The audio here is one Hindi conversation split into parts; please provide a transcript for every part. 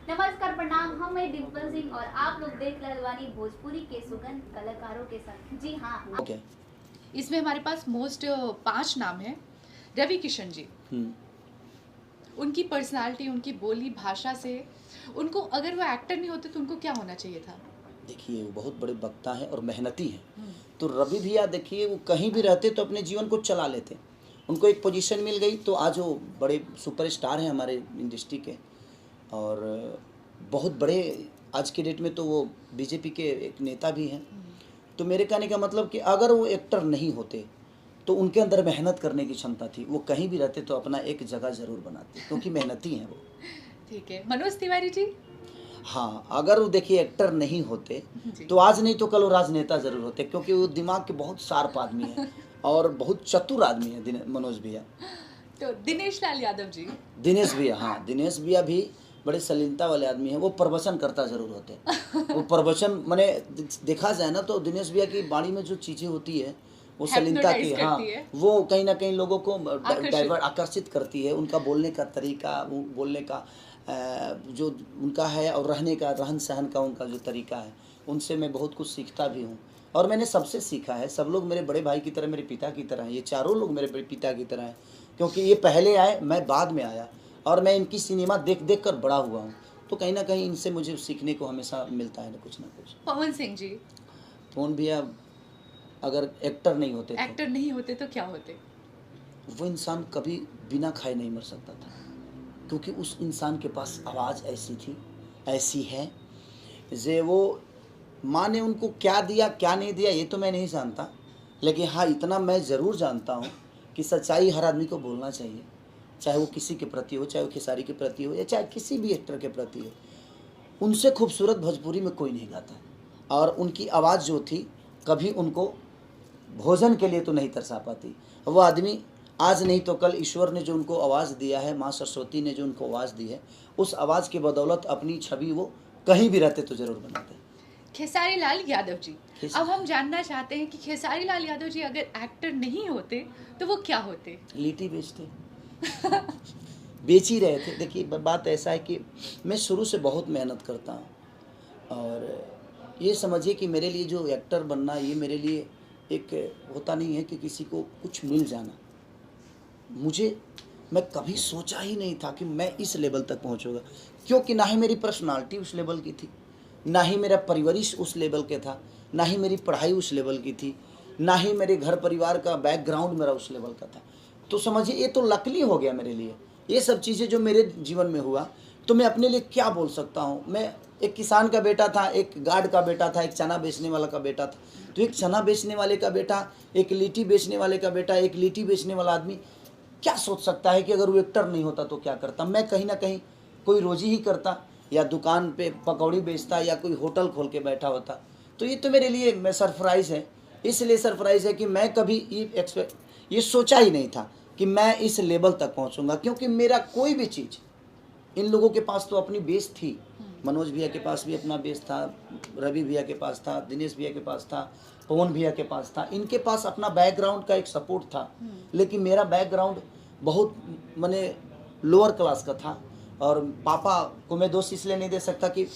नमस्कार प्रणाम, हम हैं डिम्पल सिंह और आप लोग देख रहल बानी भोजपुरी के सुगंध कलाकारों के संग। जी हाँ, ओके। इसमें हमारे पास मोस्ट 5 नाम हैं। रवि किशन जी, उनकी पर्सनालिटी, उनकी बोली भाषा से उनको, अगर वो एक्टर नहीं होते तो उनको क्या होना चाहिए था? देखिए वो बहुत बड़े वक्ता हैं और मेहनती हैं। तो रवि भैया देखिए वो कहीं भी रहते तो अपने जीवन को चला लेते। उनको एक पोजीशन मिल गई तो आज वो बड़े सुपरस्टार हैं हमारे इंडस्ट्री के। और बहुत बड़े आज के डेट में तो वो बीजेपी के एक नेता भी हैं। तो मेरे कहने का मतलब कि अगर वो एक्टर नहीं होते तो उनके अंदर मेहनत करने की क्षमता थी, वो कहीं भी रहते तो अपना एक जगह ज़रूर बनाते क्योंकि मेहनती हैं वो। ठीक है, मनोज तिवारी जी। हाँ, अगर वो देखिए एक्टर नहीं होते जी। तो आज नहीं तो कल वो राजनेता जरूर होते क्योंकि वो दिमाग के बहुत शार्प आदमी है और बहुत चतुर आदमी है मनोज भैया। तो दिनेश लाल यादव जी। दिनेश भैया, हाँ दिनेश भैया भी बड़े सलीलता वाले आदमी हैं। वो प्रवचन करता जरूर होते हैं। वो प्रवचन मैंने देखा जाए ना तो दिनेश भैया की वाणी में जो चीज़ें होती है वो सलीलता की, Hypnotize हाँ करती है। वो कहीं ना कहीं लोगों को आकर्षित। आकर्षित करती है। उनका बोलने का तरीका, वो बोलने का जो उनका है और रहने का, रहन सहन का उनका जो तरीका है, उनसे मैं बहुत कुछ सीखता भी हूँ। और मैंने सबसे सीखा है। सब लोग मेरे बड़े भाई की तरह, मेरे पिता की तरह हैं। ये चारों लोग मेरे बड़े पिता की तरह हैं क्योंकि ये पहले आए, मैं बाद में आया और मैं इनकी सिनेमा देख देख कर बड़ा हुआ हूँ। तो कहीं ना कहीं इनसे मुझे सीखने को हमेशा मिलता है ना कुछ। पवन सिंह जी। फोन भैया अगर एक्टर नहीं होते तो एक्टर नहीं होते तो क्या होते? वो इंसान कभी बिना खाए नहीं मर सकता था क्योंकि उस इंसान के पास आवाज़ ऐसी थी, ऐसी है जे वो माँ ने उनको क्या दिया क्या नहीं दिया ये तो मैं नहीं जानता, लेकिन हाँ इतना मैं ज़रूर जानता हूँ कि सच्चाई हर आदमी को बोलना चाहिए, चाहे वो किसी के प्रति हो, चाहे वो खेसारी के प्रति हो या चाहे किसी भी एक्टर के प्रति हो। उनसे खूबसूरत भोजपुरी में कोई नहीं गाता और उनकी आवाज़ जो थी कभी उनको भोजन के लिए तो नहीं तरसा पाती। वो आदमी आज नहीं तो कल ईश्वर ने जो उनको आवाज़ दिया है, माँ सरस्वती ने जो उनको आवाज़ दी है, उस आवाज़ की बदौलत अपनी छवि वो कहीं भी रहते तो ज़रूर बनाते। खेसारी लाल यादव जी। खेस- अब हम जानना चाहते हैं कि खेसारी लाल यादव जी अगर एक्टर नहीं होते तो वो क्या होते? लिट्टी बेचते बेच ही रहे थे। देखिए बात ऐसा है कि मैं शुरू से बहुत मेहनत करता हूँ और ये समझिए कि मेरे लिए जो एक्टर बनना, ये मेरे लिए एक होता नहीं है कि किसी को कुछ मिल जाना। मैं कभी सोचा ही नहीं था कि मैं इस लेवल तक पहुंचूंगा क्योंकि ना ही मेरी पर्सनालिटी उस लेवल की थी, ना ही मेरा परवरिश उस लेवल के था, ना ही मेरी पढ़ाई उस लेवल की थी, ना ही मेरे घर परिवार का बैकग्राउंड मेरा उस लेवल का था। तो समझिए ये तो लकली हो गया मेरे लिए, ये सब चीज़ें जो मेरे जीवन में हुआ। तो मैं अपने लिए क्या बोल सकता हूँ। मैं एक किसान का बेटा था, एक गार्ड का बेटा था, एक चना बेचने वाला का बेटा था। तो एक चना बेचने वाले का बेटा, एक लिट्टी बेचने वाले का बेटा, एक लिट्टी बेचने वाला आदमी क्या सोच सकता है कि अगर वो एक्टर नहीं होता तो क्या करता। मैं कहीं ना कहीं कोई रोजी ही करता या दुकान पे पकौड़ी बेचता या कोई होटल खोल के बैठा होता। तो ये तो मेरे लिए मैं सरप्राइज़ है। इसलिए सरप्राइज़ है कि मैं कभी ये सोचा ही नहीं था कि मैं इस लेवल तक पहुंचूंगा क्योंकि मेरा कोई भी चीज़, इन लोगों के पास तो अपनी बेस थी। मनोज भैया के पास भी अपना बेस था, रवि भैया के पास था, दिनेश भैया के पास था, पवन भैया के पास था। इनके पास अपना बैकग्राउंड का एक सपोर्ट था, लेकिन मेरा बैकग्राउंड बहुत माने लोअर क्लास का था। और पापा को मैं दोष इसलिए नहीं दे सकता कि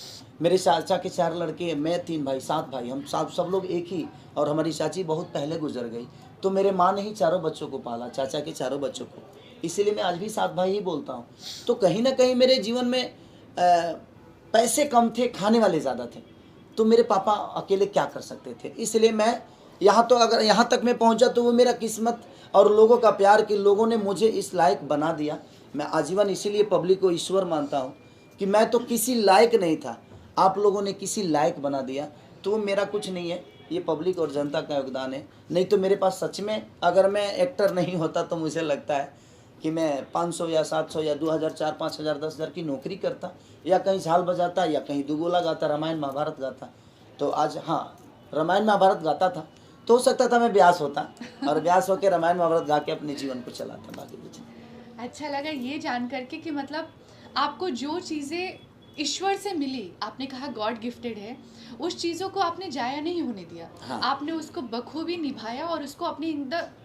मेरे चाचा के 4 लड़के, मैं 3 भाई, 7 भाई, हम सब लोग एक ही। और हमारी चाची बहुत पहले गुजर गई तो मेरे माँ ने ही चारों बच्चों को पाला, चाचा के चारों बच्चों को। इसीलिए मैं आज भी 7 भाई ही बोलता हूँ। तो कहीं ना कहीं मेरे जीवन में पैसे कम थे, खाने वाले ज़्यादा थे। तो मेरे पापा अकेले क्या कर सकते थे। इसलिए मैं यहाँ तो अगर यहाँ तक मैं पहुँचा तो वो मेरा किस्मत और लोगों का प्यार कि लोगों ने मुझे इस लायक बना दिया। मैं आजीवन इसीलिए पब्लिक को ईश्वर मानता हूँ कि मैं तो किसी लायक नहीं था, आप लोगों ने किसी लायक बना दिया। तो मेरा कुछ नहीं है, ये पब्लिक और जनता का योगदान है। नहीं तो मेरे पास सच में अगर मैं एक्टर नहीं होता तो मुझे लगता है कि मैं 500 या 700 या 2000, 4, 5000, 10,000 की नौकरी करता या कहीं झाल बजाता या कहीं दुगोला गाता, रामायण महाभारत गाता। तो आज हाँ, रामायण महाभारत गाता था तो हो सकता था मैं व्यास होता और व्यास होकर रामायण महाभारत गा के अपने जीवन को चलाता। बाकी कुछ नहीं। अच्छा लगा ये जान करके कि मतलब आपको जो चीज़ें ईश्वर से मिली, आपने कहा गॉड गिफ्टेड है, उस चीज़ों को आपने जाया नहीं होने दिया। हाँ। आपने उसको बखूबी निभाया और उसको अपने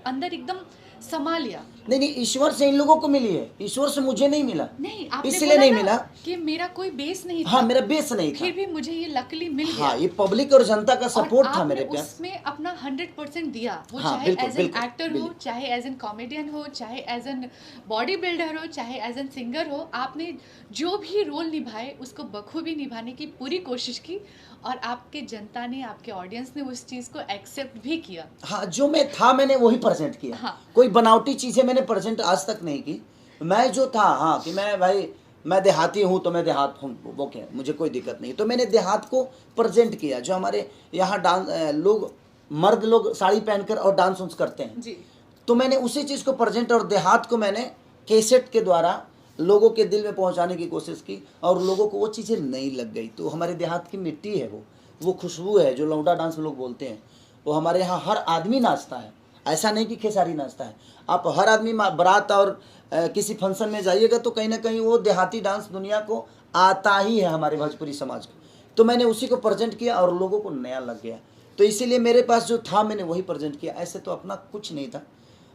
अंदर एकदम संभाल लिया। नहीं नहीं, ईश्वर से इन लोगों को मिली है, ईश्वर से मुझे नहीं मिला। नहीं, आपने इसलिए बोला नहीं ना मिला कि मेरा कोई बेस नहीं था। हाँ, मेरा बेस नहीं था। फिर भी मुझे ये लकीली मिल गया। हाँ, ये पब्लिक और जनता का और सपोर्ट था आपने मेरे प्यार। उसमें अपना 100% दिया। वो हाँ, चाहे बिल्कुल, एज एन बिल्कुल, एक्टर हो, बिल्कुल। चाहे एज एन कॉमेडियन हो, चाहे एज एन बॉडी बिल्डर हो, चाहे एज एन सिंगर हो, आपने जो भी रोल निभाए उसको बखूबी निभाने की पूरी कोशिश की। और आपके जनता ने, आपके ऑडियंस ने उस चीज़ को एक्सेप्ट भी किया। हाँ, जो मैं था मैंने वही प्रेजेंट किया। हाँ। कोई बनावटी चीज़ें मैंने प्रेजेंट आज तक नहीं की। मैं जो था, हाँ, कि मैं भाई मैं देहाती हूँ तो मैं देहात हूँ, वो क्या, मुझे कोई दिक्कत नहीं। तो मैंने देहात को प्रेजेंट किया। जो हमारे यहाँ डांस लोग, मर्द लोग साड़ी पहनकर और डांस वांस करते हैं, जी। तो मैंने उसी चीज़ को प्रेजेंट और देहात को मैंने कैसेट के द्वारा लोगों के दिल में पहुंचाने की कोशिश की, और लोगों को वो चीज़ें नहीं लग गई। तो हमारे देहात की मिट्टी है, वो खुशबू है जो लौंडा डांस में लोग बोलते हैं, वो हमारे यहाँ हर आदमी नाचता है। ऐसा नहीं कि खेसारी नाचता है, आप हर आदमी बारात और किसी फंक्शन में जाइएगा तो कहीं ना कहीं वो देहाती डांस दुनिया को आता ही है, हमारे भोजपुरी समाज को। तो मैंने उसी को प्रेजेंट किया और लोगों को नया लग गया। तो इसीलिए मेरे पास जो था मैंने वही प्रेजेंट किया। ऐसे तो अपना कुछ नहीं था,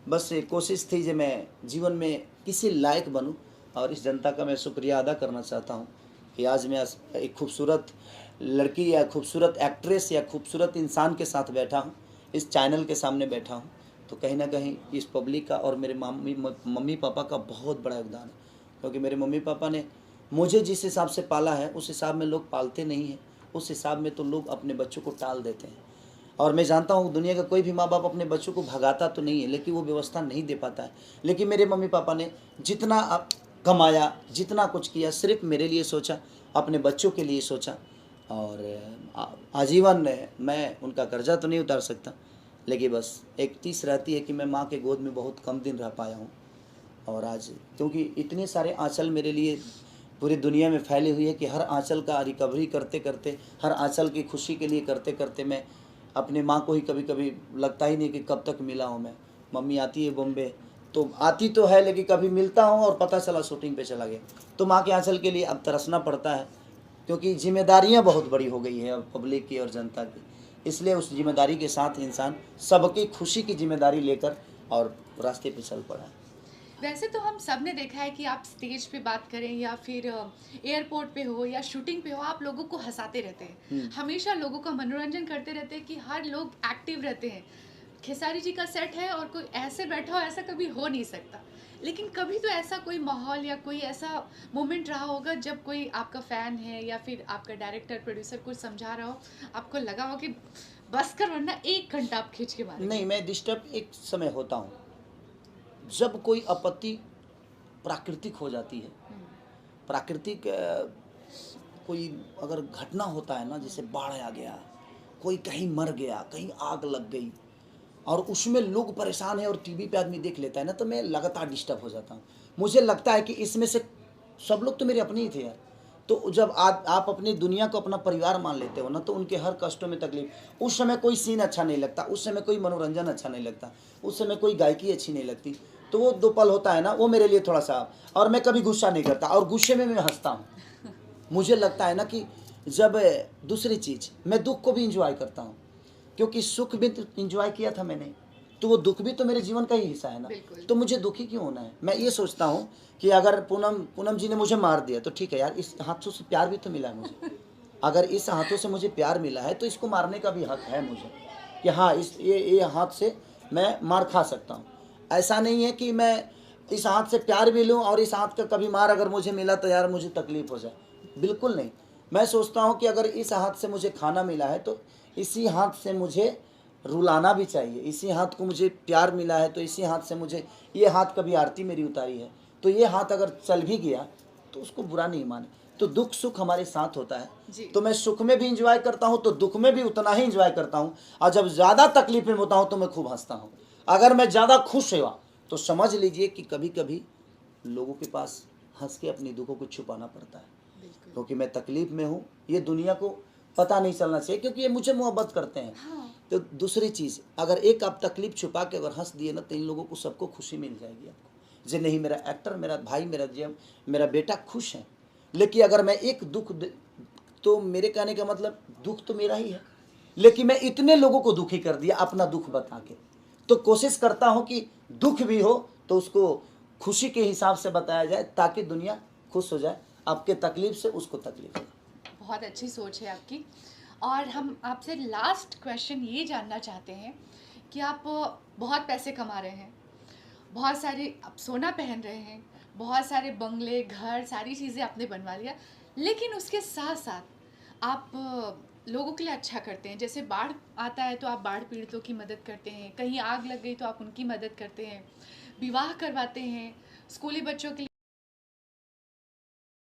बस एक कोशिश थी कि मैं जीवन में किसी लायक बनूं। और इस जनता का मैं शुक्रिया अदा करना चाहता हूं कि आज मैं एक खूबसूरत लड़की या खूबसूरत एक्ट्रेस या खूबसूरत इंसान के साथ बैठा हूं, इस चैनल के सामने बैठा हूं। तो कहीं ना कहीं इस पब्लिक का और मेरे मम्मी पापा का बहुत बड़ा योगदान है, क्योंकि मेरे मम्मी पापा ने मुझे जिस हिसाब से पाला है उस हिसाब में लोग पालते नहीं हैं। उस हिसाब में तो लोग अपने बच्चों को टाल देते हैं। और मैं जानता हूँ दुनिया का कोई भी माँ बाप अपने बच्चों को भगाता तो नहीं है, लेकिन वो व्यवस्था नहीं दे पाता है। लेकिन मेरे मम्मी पापा ने जितना कमाया, जितना कुछ किया, सिर्फ मेरे लिए सोचा, अपने बच्चों के लिए सोचा। और आजीवन मैं उनका कर्जा तो नहीं उतार सकता, लेकिन बस एक चीज़ रहती है कि मैं माँ के गोद में बहुत कम दिन रह पाया हूँ। और आज क्योंकि इतने सारे आंचल मेरे लिए पूरी दुनिया में फैली हुई है कि हर आंचल का रिकवरी करते करते, हर आंचल की खुशी के लिए करते करते मैं अपने माँ को ही कभी कभी लगता ही नहीं कि कब तक मिला हूँ मैं। मम्मी आती है बॉम्बे, तो आती तो है, लेकिन कभी मिलता हूँ और पता चला शूटिंग पे चला गया। तो माँ के आंचल के लिए अब तरसना पड़ता है, क्योंकि जिम्मेदारियाँ बहुत बड़ी हो गई है अब पब्लिक की और जनता की। इसलिए उस जिम्मेदारी के साथ इंसान सबकी खुशी की जिम्मेदारी लेकर और रास्ते पे चल पड़ा है। वैसे तो हम सब ने देखा है कि आप स्टेज पे बात करें या फिर एयरपोर्ट पे हो या शूटिंग पे हो, आप लोगों को हंसाते रहते हैं, हमेशा लोगों का मनोरंजन करते रहते हैं कि हर लोग एक्टिव रहते हैं। खेसारी जी का सेट है और कोई ऐसे बैठा हो, ऐसा कभी हो नहीं सकता। लेकिन कभी तो ऐसा कोई माहौल या कोई ऐसा मोमेंट रहा होगा जब कोई आपका फ़ैन है या फिर आपका डायरेक्टर प्रोड्यूसर कुछ समझा रहा हो, आपको लगा हो कि बस कर वरना 1 घंटा आप खींच के मारेंगे। नहीं, मैं डिस्टर्ब एक समय होता हूँ जब कोई आपत्ति प्राकृतिक हो जाती है। प्राकृतिक कोई अगर घटना होता है ना, जैसे बाढ़ आ गया, कोई कहीं मर गया, कहीं आग लग गई और उसमें लोग परेशान है और टीवी पे आदमी देख लेता है ना, तो मैं लगातार डिस्टर्ब हो जाता हूँ। मुझे लगता है कि इसमें से सब लोग तो मेरे अपने ही थे यार। तो जब आप अपनी दुनिया को अपना परिवार मान लेते हो ना, तो उनके हर कष्टों में तकलीफ, उस समय कोई सीन अच्छा नहीं लगता, उस समय कोई मनोरंजन अच्छा नहीं लगता, उस समय कोई गायकी अच्छी नहीं लगती। तो वो 2 पल होता है ना, वो मेरे लिए थोड़ा सा, और मैं कभी गुस्सा नहीं करता और गुस्से में मैं हंसता हूँ। मुझे लगता है ना कि जब दूसरी चीज़, मैं दुख को भी इंजॉय करता हूँ, क्योंकि सुख भी इंजॉय किया था मैंने, तो वो दुख भी तो मेरे जीवन का ही हिस्सा है ना। तो मुझे दुखी क्यों होना है। मैं ये सोचता हूँ कि अगर पूनम जी ने मुझे मार दिया तो ठीक है यार, इस हाथों से प्यार भी तो मिला है मुझे। अगर इस हाथों से मुझे प्यार मिला है तो इसको मारने का भी हक है मुझे, कि हाँ ये हाथ से मैं मार खा सकता हूँ। ऐसा नहीं है कि मैं इस हाथ से प्यार भी लूँ और इस हाथ का कभी मार अगर मुझे मिला तो यार मुझे तकलीफ हो जाए, बिल्कुल नहीं। मैं सोचता हूँ कि अगर इस हाथ से मुझे खाना मिला है तो इसी हाथ से मुझे रुलाना भी चाहिए। इसी हाथ को मुझे प्यार मिला है तो इसी हाथ से मुझे, ये हाथ कभी आरती मेरी उतारी है तो ये हाथ अगर चल भी गया तो उसको बुरा नहीं माने। तो दुख सुख हमारे साथ होता है, तो मैं सुख में भी इंजॉय करता हूँ तो दुख में भी उतना ही इंजॉय करता हूँ। और जब ज़्यादा तकलीफ में होता हूँ तो मैं खूब हंसता हूँ। अगर मैं ज़्यादा खुश हुआ तो समझ लीजिए कि कभी कभी लोगों के पास हंस के अपनी दुखों को छुपाना पड़ता है, क्योंकि मैं तकलीफ में हूँ। ये दुनिया को पता नहीं चलना चाहिए, क्योंकि ये मुझे मोहब्बत करते हैं। तो दूसरी चीज़, अगर एक आप तकलीफ छुपा के अगर हंस दिए ना तो इन लोगों को सबको खुशी मिल जाएगी आपको। जो नहीं मेरा एक्टर, मेरा भाई, मेरा बेटा खुश है, लेकिन अगर मैं एक दुख, तो मेरे कहने का मतलब दुख तो मेरा ही है, लेकिन मैं इतने लोगों को दुखी कर दिया अपना दुख बता के, तो कोशिश करता हूँ कि दुख भी हो तो उसको खुशी के हिसाब से बताया जाए, ताकि दुनिया खुश हो जाए। आपके तकलीफ से उसको तकलीफ हो। बहुत अच्छी सोच है आपकी। और हम आपसे लास्ट क्वेश्चन ये जानना चाहते हैं कि आप बहुत पैसे कमा रहे हैं, बहुत सारे आप सोना पहन रहे हैं, बहुत सारे बंगले, घर, सारी चीज़ें आपने बनवा लिया, लेकिन उसके साथ साथ आप लोगों के लिए अच्छा करते हैं। जैसे बाढ़ आता है तो आप बाढ़ पीड़ितों की मदद करते हैं, कहीं आग लग गई तो आप उनकी मदद करते हैं, विवाह करवाते हैं, स्कूली बच्चों के लिए